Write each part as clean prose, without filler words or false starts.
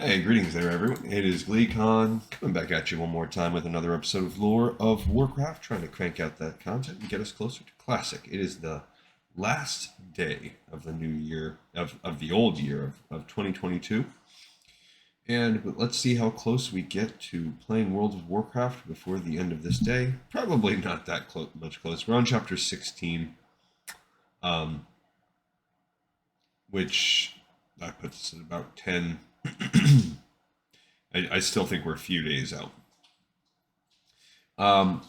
Hey, greetings there, everyone. It is GleeCon coming back at you one more time with another episode of Lore of Warcraft, trying to crank out that content and get us closer to Classic. It is the last day of the new year, of the old year of 2022. And let's see how close we get to playing World of Warcraft before the end of this day. Probably not that much close. We're on chapter 16, um, which that puts us at about 10. I still think we're a few days out. Um,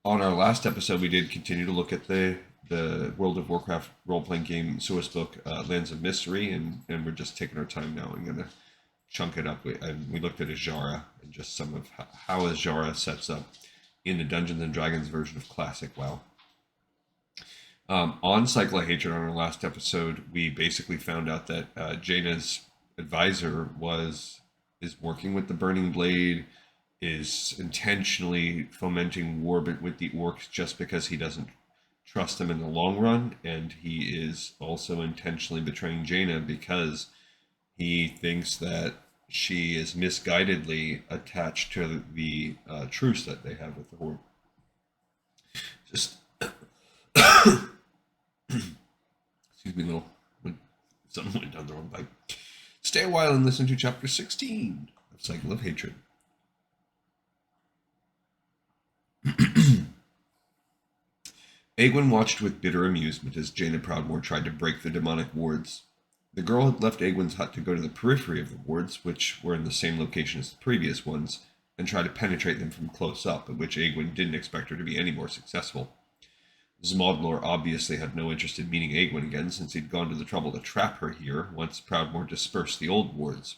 on our last episode, we did continue to look at the World of Warcraft role playing game source book, Lands of Mystery, and we're just taking our time now and gonna chunk it up. We looked at Azshara and just some of how Azshara sets up in the Dungeons and Dragons version of Classic WoW. On Cycle of Hatred, on our last episode, we basically found out that Jaina's advisor is working with the Burning Blade, is intentionally fomenting war with the orcs just because he doesn't trust them in the long run, and he is also intentionally betraying Jaina because he thinks that she is misguidedly attached to the truce that they have with the Horde. Just excuse me, little something went down the wrong pipe. Stay a while and listen to chapter 16 of Cycle of Hatred. Aegwynn watched with bitter amusement as Jaina Proudmoore tried to break the demonic wards. The girl had left Aegwynn's hut to go to the periphery of the wards, which were in the same location as the previous ones, and try to penetrate them from close up, at which Aegwynn didn't expect her to be any more successful. Zmodlor obviously had no interest in meeting Aegwynn again, since he'd gone to the trouble to trap her here once Proudmoore dispersed the old wards.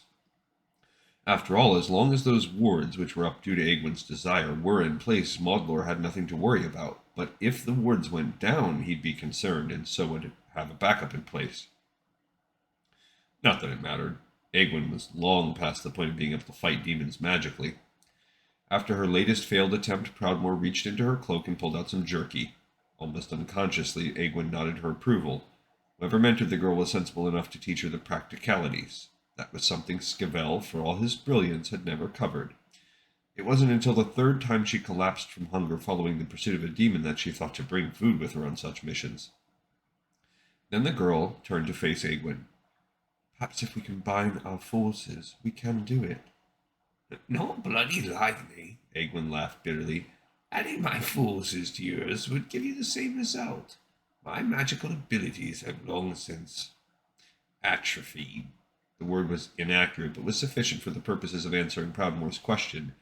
After all, as long as those wards, which were up due to Aegwynn's desire, were in place, Zmodlor had nothing to worry about. But if the wards went down, he'd be concerned, and so would have a backup in place. Not that it mattered. Aegwynn was long past the point of being able to fight demons magically. After her latest failed attempt, Proudmoore reached into her cloak and pulled out some jerky. Almost unconsciously, Aegwynn nodded her approval. Whoever mentored the girl was sensible enough to teach her the practicalities. That was something Scavel, for all his brilliance, had never covered. It wasn't until the third time she collapsed from hunger following the pursuit of a demon that she thought to bring food with her on such missions. Then the girl turned to face Aegwynn. Perhaps if we combine our forces, we can do it. Not bloody likely, Aegwynn laughed bitterly. Adding my forces to yours would give you the same result. My magical abilities have long since atrophied. The word was inaccurate, but was sufficient for the purposes of answering Proudmoore's question.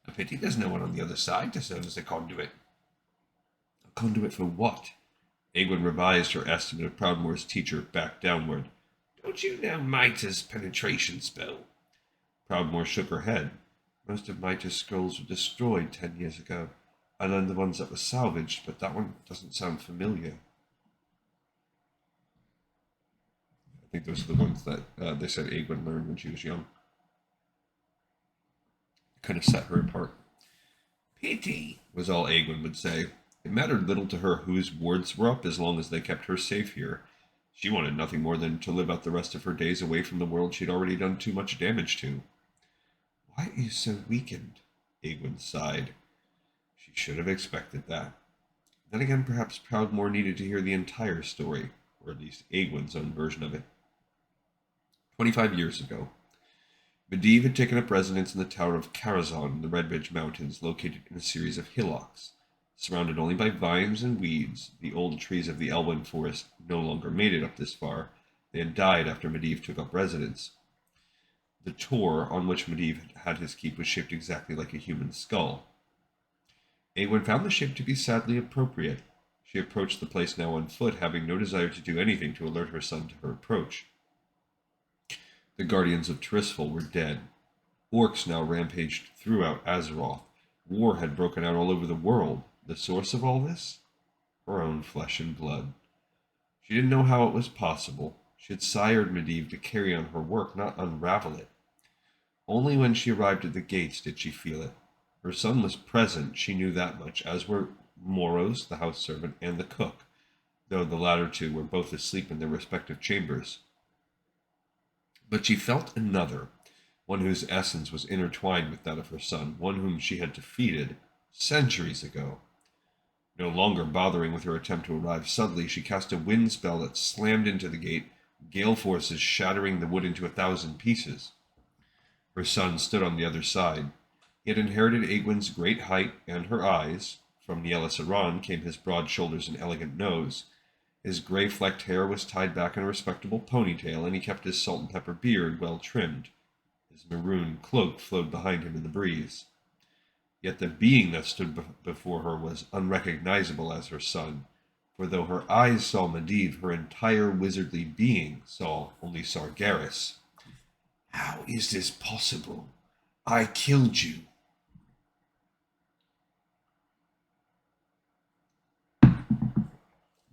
A pity there's no one on the other side to serve as a conduit. A conduit for what? Aegwynn revised her estimate of Proudmoore's teacher back downward. Don't you know Mita's penetration spell? Proudmoore shook her head. Most of Mita's scrolls were destroyed 10 years ago. I learned the ones that were salvaged, but that one doesn't sound familiar. I think those are the ones that they said Aegwynn learned when she was young. Kind of set her apart. Pity, was all Aegwynn would say. It mattered little to her whose wards were up as long as they kept her safe here. She wanted nothing more than to live out the rest of her days away from the world she'd already done too much damage to. Why are you so weakened? Aegwynn sighed. She should have expected that. Then again, perhaps Proudmoore needed to hear the entire story, or at least Aegwynn's own version of it. 25 years ago, Medivh had taken up residence in the Tower of Karazhan in the Red Ridge Mountains, located in a series of hillocks. Surrounded only by vines and weeds, the old trees of the Elwyn forest no longer made it up this far. They had died after Medivh took up residence. The tor on which Medivh had his keep was shaped exactly like a human skull. Aegwynn found the shape to be sadly appropriate. She approached the place now on foot, having no desire to do anything to alert her son to her approach. The guardians of Tirisfal were dead. Orcs now rampaged throughout Azeroth. War had broken out all over the world. The source of all this? Her own flesh and blood. She didn't know how it was possible. She had sired Medivh to carry on her work, not unravel it. Only when she arrived at the gates did she feel it. Her son was present, she knew that much, as were Moros, the house servant, and the cook, though the latter two were both asleep in their respective chambers. But she felt another, one whose essence was intertwined with that of her son, one whom she had defeated centuries ago. No longer bothering with her attempt to arrive subtly, she cast a wind spell that slammed into the gate, gale forces shattering the wood into 1,000 pieces. Her son stood on the other side. He had inherited Aegwynn's great height and her eyes. From Nielis Aran came his broad shoulders and elegant nose. His gray-flecked hair was tied back in a respectable ponytail, and he kept his salt and pepper beard well trimmed. His maroon cloak flowed behind him in the breeze. Yet the being that stood before her was unrecognizable as her son, for though her eyes saw Medivh, her entire wizardly being saw only Sargeras. How is this possible? I killed you.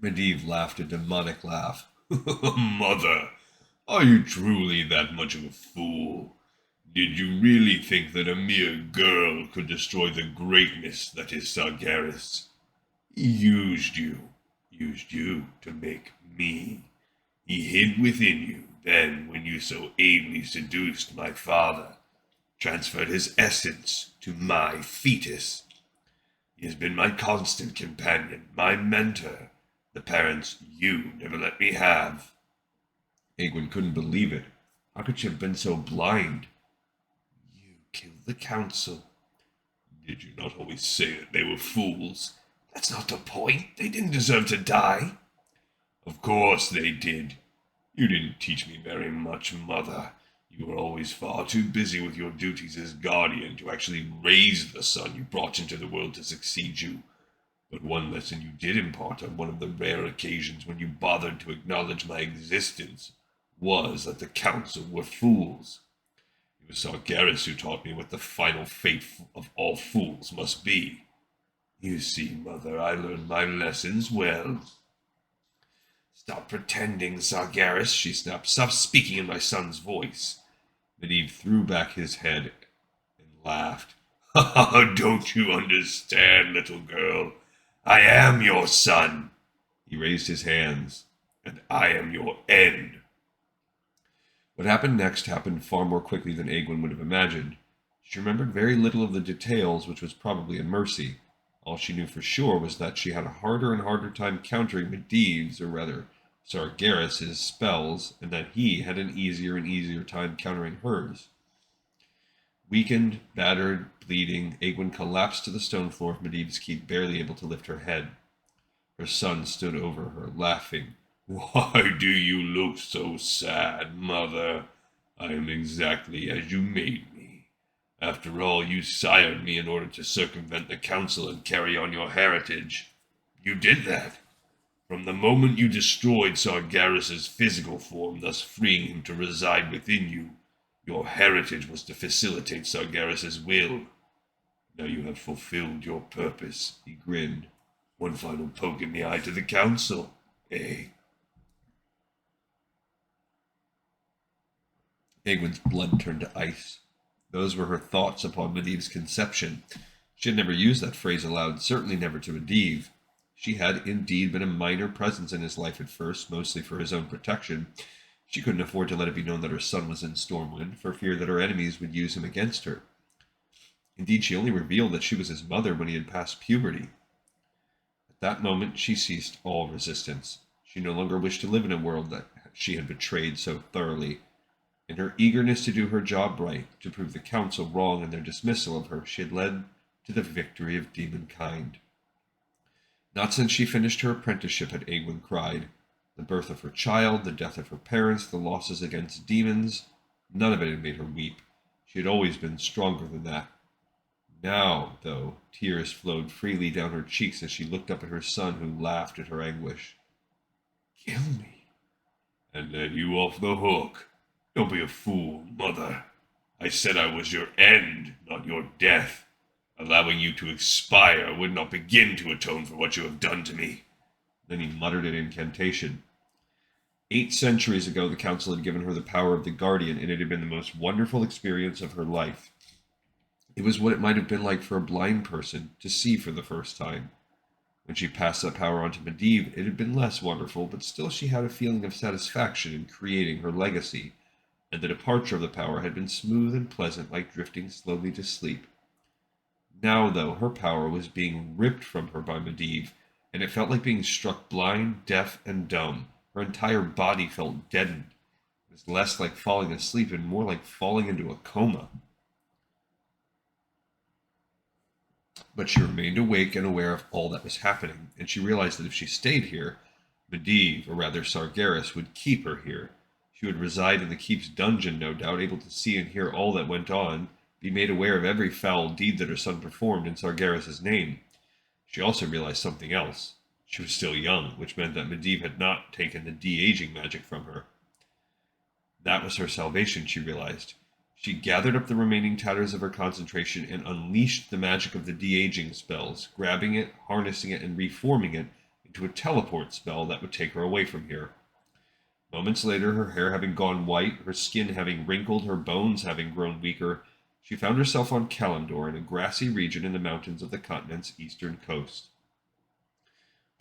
Medivh laughed a demonic laugh. Mother, are you truly that much of a fool? Did you really think that a mere girl could destroy the greatness that is Sargeras? He used you to make me. He hid within you, then when you so ably seduced my father, transferred his essence to my fetus. He has been my constant companion, my mentor, the parents you never let me have. Aegwynn couldn't believe it. How could she have been so blind? You killed the council. Did you not always say that they were fools? That's not the point. They didn't deserve to die. Of course they did. You didn't teach me very much, Mother. You were always far too busy with your duties as guardian to actually raise the son you brought into the world to succeed you. But one lesson you did impart on one of the rare occasions when you bothered to acknowledge my existence was that the council were fools. It was Sargeras who taught me what the final fate of all fools must be. You see, Mother, I learned my lessons well. Stop pretending, Sargeras, she snapped. Stop speaking in my son's voice. Medivh threw back his head and laughed. Don't you understand, little girl? I am your son. He raised his hands. And I am your end. What happened next happened far more quickly than Aegwynn would have imagined. She remembered very little of the details, which was probably a mercy. All she knew for sure was that she had a harder and harder time countering Medivh's, or rather, Sargeras' spells, and that he had an easier and easier time countering hers. Weakened, battered, bleeding, Aegwynn collapsed to the stone floor of Medivh's keep, barely able to lift her head. Her son stood over her, laughing. Why do you look so sad, Mother? I am exactly as you made me. After all, you sired me in order to circumvent the council and carry on your heritage. You did that. From the moment you destroyed Sargeras' physical form, thus freeing him to reside within you, your heritage was to facilitate Sargeras' will. Now you have fulfilled your purpose, he grinned. One final poke in the eye to the council, eh? Aegwynn's blood turned to ice. Those were her thoughts upon Medivh's conception. She had never used that phrase aloud, certainly never to Medivh. She had indeed been a minor presence in his life at first, mostly for his own protection. She couldn't afford to let it be known that her son was in Stormwind, for fear that her enemies would use him against her. Indeed, she only revealed that she was his mother when he had passed puberty. At that moment, she ceased all resistance. She no longer wished to live in a world that she had betrayed so thoroughly. In her eagerness to do her job right, to prove the council wrong in their dismissal of her, she had led to the victory of demonkind. Not since she finished her apprenticeship had Aegwynn cried. The birth of her child, the death of her parents, the losses against demons, none of it had made her weep. She had always been stronger than that. Now, though, tears flowed freely down her cheeks as she looked up at her son, who laughed at her anguish. Kill me, and let you off the hook. Don't be a fool, Mother. I said I was your end, not your death. Allowing you to expire would not begin to atone for what you have done to me. Then he muttered an incantation. 8 centuries ago, the council had given her the power of the Guardian, and it had been the most wonderful experience of her life. It was what it might have been like for a blind person to see for the first time. When she passed that power on to Medivh, it had been less wonderful, but still she had a feeling of satisfaction in creating her legacy. and the departure of the power had been smooth and pleasant, like drifting slowly to sleep. Now, though, her power was being ripped from her by Medivh, and it felt like being struck blind, deaf, and dumb. Her entire body felt deadened. It was less like falling asleep and more like falling into a coma. But she remained awake and aware of all that was happening, and she realized that if she stayed here, Medivh, or rather Sargeras, would keep her here. She would reside in the keep's dungeon, no doubt, able to see and hear all that went on, be made aware of every foul deed that her son performed in Sargeras' name. She also realized something else. She was still young, which meant that Medivh had not taken the de-aging magic from her. That was her salvation, she realized. She gathered up the remaining tatters of her concentration and unleashed the magic of the de-aging spells, grabbing it, harnessing it, and reforming it into a teleport spell that would take her away from here. Moments later, her hair having gone white, her skin having wrinkled, her bones having grown weaker, she found herself on Kalimdor in a grassy region in the mountains of the continent's eastern coast.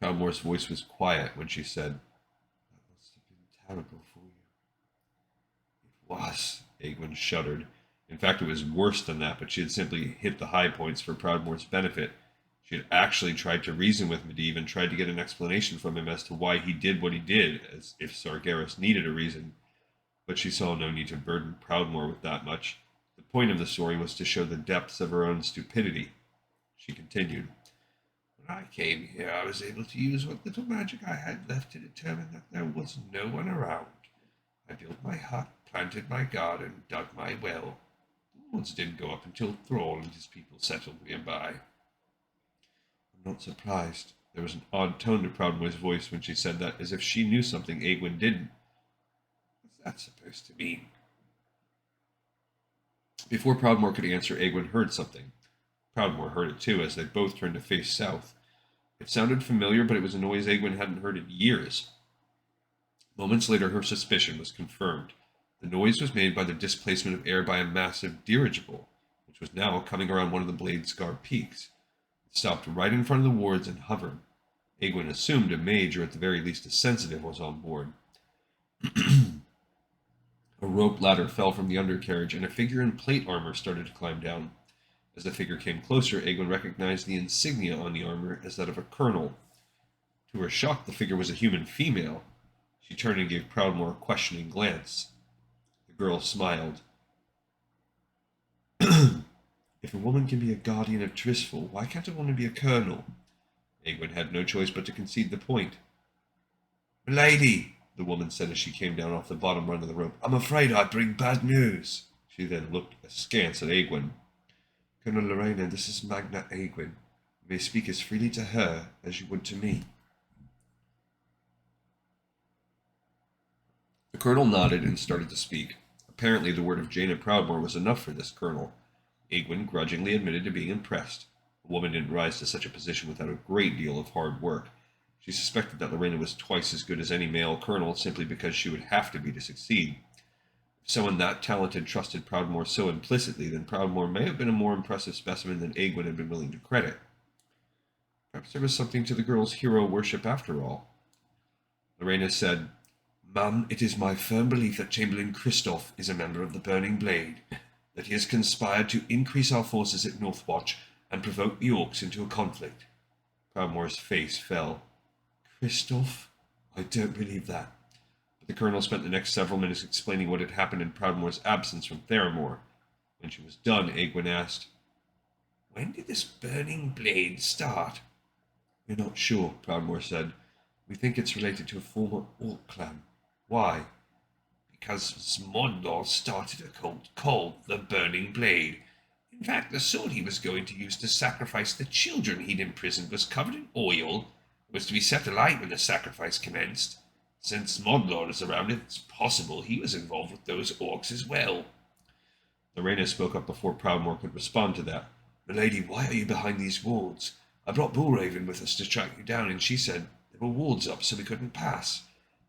Proudmoore's voice was quiet when she said, "That must have been terrible for you." "It was," Aegwynn shuddered. In fact, it was worse than that, but she had simply hit the high points for Proudmoore's benefit. She had actually tried to reason with Medivh and tried to get an explanation from him as to why he did what he did, as if Sargeras needed a reason. But she saw no need to burden Proudmoore with that much. The point of the story was to show the depths of her own stupidity. She continued, "When I came here, I was able to use what little magic I had left to determine that there was no one around. I built my hut, planted my garden, dug my well. The walls didn't go up until Thrall and his people settled nearby." "I'm not surprised." There was an odd tone to Proudmoore's voice when she said that, as if she knew something Aegwynn didn't. "What's that supposed to mean?" Before Proudmoore could answer, Aegwynn heard something. Proudmoore heard it too, as they both turned to face south. It sounded familiar, but it was a noise Aegwynn hadn't heard in years. Moments later, her suspicion was confirmed. The noise was made by the displacement of air by a massive dirigible, which was now coming around one of the Blade Scar peaks. It stopped right in front of the wards and hovered. Aegwynn assumed a mage, or at the very least a sensitive, was on board. A rope ladder fell from the undercarriage, and a figure in plate armor started to climb down. As the figure came closer, Aegwynn recognized the insignia on the armor as that of a colonel. To her shock, the figure was a human female. She turned and gave Proudmoore a questioning glance. The girl smiled. "If a woman can be a guardian of Tristful, why can't a woman be a colonel?" Aegwynn had no choice but to concede the point. "Milady," the woman said as she came down off the bottom rung of the rope, "I'm afraid I bring bad news." She then looked askance at Aegwynn. "Colonel Lorena, this is Magna Aegwynn. You may speak as freely to her as you would to me." The colonel nodded and started to speak. Apparently the word of Jaina Proudmoore was enough for this colonel. Aegwynn grudgingly admitted to being impressed. A woman didn't rise to such a position without a great deal of hard work. She suspected that Lorena was twice as good as any male colonel simply because she would have to be to succeed. If someone that talented trusted Proudmoore so implicitly, then Proudmoore may have been a more impressive specimen than Aegwynn had been willing to credit. Perhaps there was something to the girl's hero worship after all. Lorena said, "Mum, it is my firm belief that Chamberlain Christoph is a member of the Burning Blade, that he has conspired to increase our forces at Northwatch and provoke the Orcs into a conflict." Proudmoore's face fell. "Christoph? I don't believe that." But the colonel spent the next several minutes explaining what had happened in Proudmoore's absence from Theramore. When she was done, Aegwynn asked, "When did this Burning Blade start?" "We're not sure," Proudmoore said. "We think it's related to a former Orc clan." "Why?" "Because Smodlor started a cult called the Burning Blade. In fact, the sword he was going to use to sacrifice the children he'd imprisoned was covered in oil, was to be set alight when the sacrifice commenced. Since Smodlor is around, it's possible he was involved with those orcs as well." Lorena spoke up before Proudmoore could respond to that. "Milady, why are you behind these wards? I brought Bullraven with us to track you down, and she said there were wards up so we couldn't pass.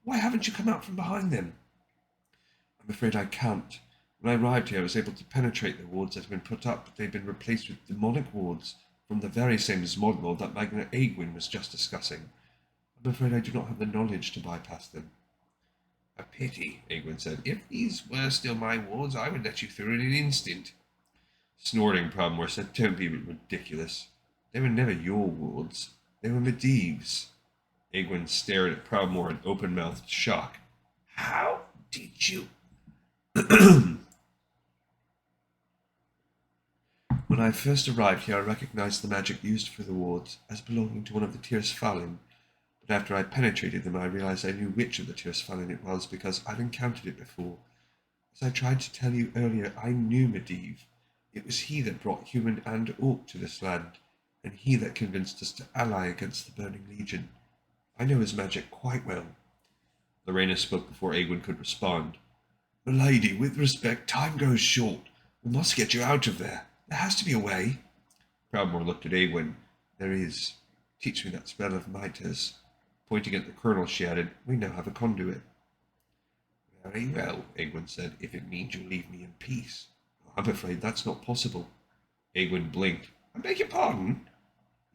Why haven't you come out from behind them?" "I'm afraid I can't. When I arrived here, I was able to penetrate the wards that had been put up, but they've been replaced with demonic wards from the very same Smodlor that Magna Aegwynn was just discussing. I'm afraid I do not have the knowledge to bypass them." A pity, Aegwynn said. If these were still my wards, I would let you through in an instant. Snorting, Proudmoore said, "Don't be ridiculous. They were never your wards. They were Medivh's." Aegwynn stared at Proudmoore in open-mouthed shock. How did you... When I first arrived here, I recognized the magic used for the wards as belonging to one of the Tirsfallen, but after I penetrated them, I realized I knew which of the Tirsfallen it was because I've encountered it before. As I tried to tell you earlier, I knew Medivh. It was he that brought human and orc to this land, and he that convinced us to ally against the Burning Legion. I know his magic quite well. Lorena spoke before Aegwynn could respond. Milady, with respect, time grows short. We must get you out of there. There has to be a way. Proudmoore looked at Aegwynn. There is. Teach me that spell of Mitres. Pointing at the colonel, she added, We now have a conduit. Very well, Aegwynn said, if it means you leave me in peace. I'm afraid that's not possible. Aegwynn blinked. I beg your pardon?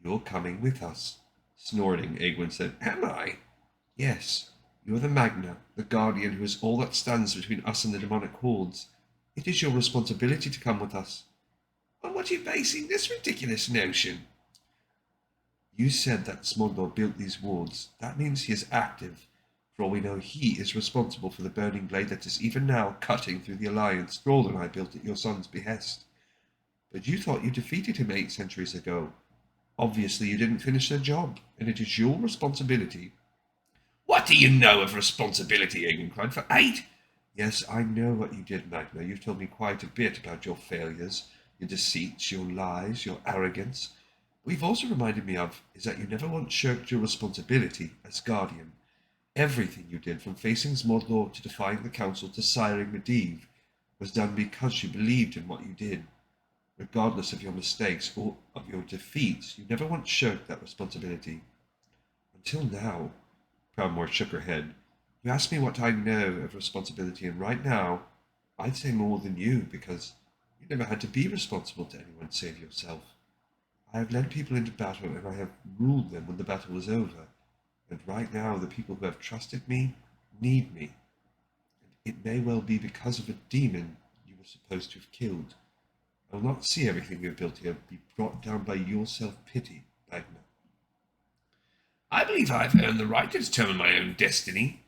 You're coming with us. Snorting, Aegwynn said, Am I? Yes. You are the Magna, the guardian who is all that stands between us and the demonic hordes. It is your responsibility to come with us. On what are you basing this ridiculous notion? You said that Smodlor built these wards. That means he is active. For all we know, he is responsible for the burning blade that is even now cutting through the alliance Thrall and I built at your son's behest. But you thought you defeated him 8 centuries ago. Obviously you didn't finish the job, and it is your responsibility. What do you know of responsibility? Aegwynn cried. For 8? Yes, I know what you did, Magna. You've told me quite a bit about your failures, your deceits, your lies, your arrogance. What you've also reminded me of is that you never once shirked your responsibility as guardian. Everything you did, from facing Smodlor to defying the council to siring Medivh, was done because you believed in what you did. Regardless of your mistakes or of your defeats, you never once shirked that responsibility. Until now. Proudmoore shook her head. You asked me what I know of responsibility, and right now, I'd say more than you, because you never had to be responsible to anyone save yourself. I have led people into battle, and I have ruled them when the battle was over. And right now, the people who have trusted me need me. And it may well be because of a demon you were supposed to have killed. I will not see everything you have built here be brought down by your self-pity, Magna. I believe I've earned the right to determine my own destiny.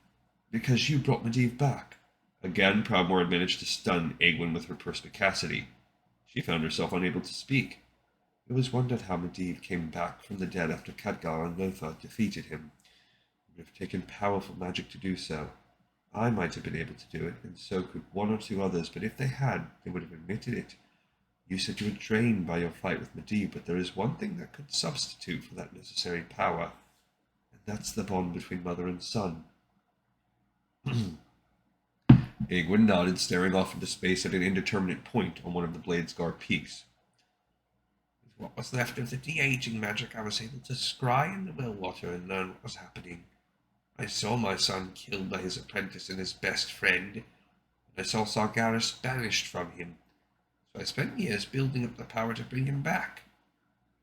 Because you brought Medivh back. Again, Proudmoore had managed to stun Aegwynn with her perspicacity. She found herself unable to speak. It was wondered how Medivh came back from the dead after Khadgar and Lothar defeated him. It would have taken powerful magic to do so. I might have been able to do it, and so could 1 or 2 others, but if they had, they would have admitted it. You said you were drained by your fight with Medivh, but there is one thing that could substitute for that necessary power, and that's the bond between mother and son. Aegwynn nodded, staring off into space at an indeterminate point on one of the Bladesgar peaks. With what was left of the de-aging magic, I was able to scry in the well-water and learn what was happening. I saw my son killed by his apprentice and his best friend, and I saw Sargeras banished from him. So I spent years building up the power to bring him back.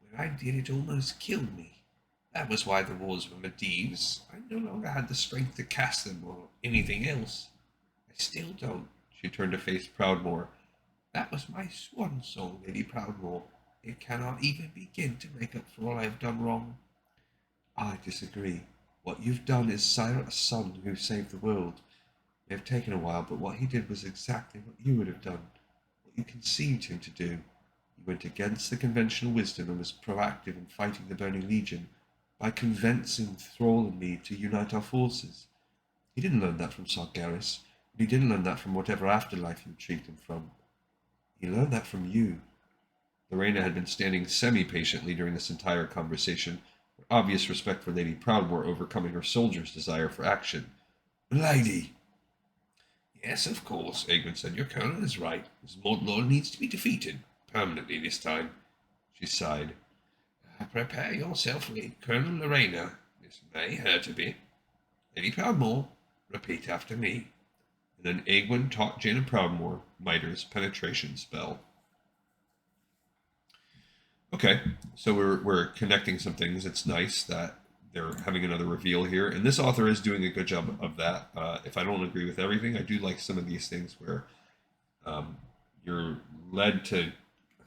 When I did, it almost killed me. That was why the wars were Medivh's. I no longer had the strength to cast them or anything else. I still don't. She turned to face Proudmoore. That was my swan song, Lady Proudmoore. It cannot even begin to make up for all I have done wrong. I disagree. What you've done is sire a son who saved the world. It may have taken a while, but what he did was exactly what you would have done, what you conceived him to do. He went against the conventional wisdom and was proactive in fighting the Burning Legion by convincing Thrall and me to unite our forces. He didn't learn that from Sargeras, and he didn't learn that from whatever afterlife you retrieved him from. He learned that from you. Lorena had been standing semi-patiently during this entire conversation, her obvious respect for Lady Proudmoore overcoming her soldier's desire for action. Lady! Yes, of course, Aegwynn said. Your colonel is right. Smodlor needs to be defeated, permanently this time. She sighed. Prepare yourself, Colonel Lorena. This may hurt a bit. Lady Proudmoore, repeat after me. And then Aegwynn taught Jaina Proudmoore Mitres' penetration spell. Okay, so we're connecting some things. It's nice that they're having another reveal here, and this author is doing a good job of that. If I don't agree with everything, I do like some of these things where um, you're led to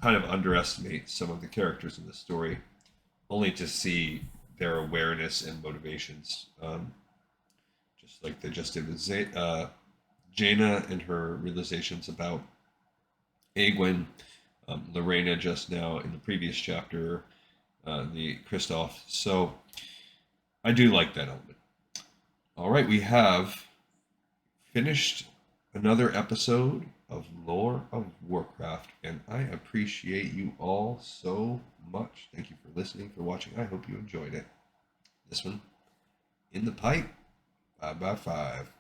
kind of underestimate some of the characters in the story, only to see their awareness and motivations. Just like they just did with Jaina and her realizations about Aegwynn, Lorena just now in the previous chapter, the Kristoff. So I do like that element. All right, we have finished another episode of Lore of Warcraft, and I appreciate you all so much. Thank you for listening, for watching. I hope you enjoyed it. This one in the pipe. 5 by 5.